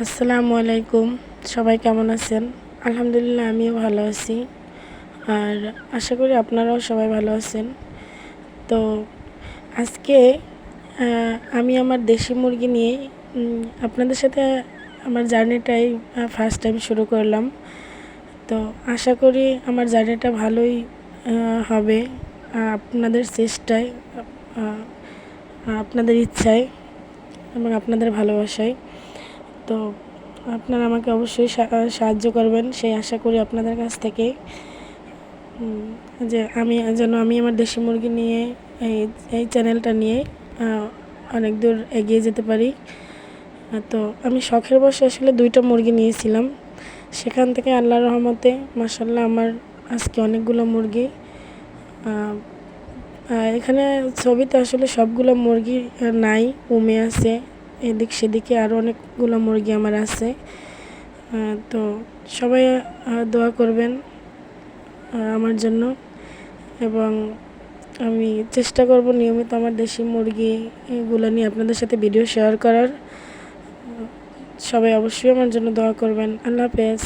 আসসালামু আলাইকুম। সবাই কেমন আছেন? আলহামদুলিল্লাহ আমিও ভালো আছি। আর আশা করি আপনারাও সবাই ভালো আছেন। তো আজকে আমি আমার দেশি মুরগি নিয়ে আপনাদের সাথে আমার জার্নিটাই ফার্স্ট টাইম শুরু করলাম। তো আশা করি আমার জার্নিটা ভালোই হবে। আপনাদের চেষ্টায়, আপনাদের ইচ্ছায় এবং আপনাদের ভালোবাসায়। তো আপনারা আমাকে অবশ্যই সাহায্য করবেন সেই আশা করি আপনাদের কাছ থেকে, যে আমি আমার দেশি মুরগি নিয়ে এই চ্যানেলটা নিয়ে অনেক দূর এগিয়ে যেতে পারি। তো আমি শখের বশে আসলে 2টা মুরগি নিয়েছিলাম। সেখান থেকে আল্লাহর রহমতে মাশাআল্লাহ আমার আজকে অনেকগুলো মুরগি। এখানে ছবিতে আসলে সবগুলো মুরগি নাই, কমে আছে। এদিক সেদিকে আরও অনেকগুলো মুরগি আমার আছে। তো সবাই দোয়া করবেন আমার জন্য, এবং আমি চেষ্টা করব নিয়মিত আমার দেশি মুরগিগুলো নিয়ে আপনাদের সাথে ভিডিও শেয়ার করার। সবাই অবশ্যই আমার জন্য দোয়া করবেন। আল্লাহ হাফেজ।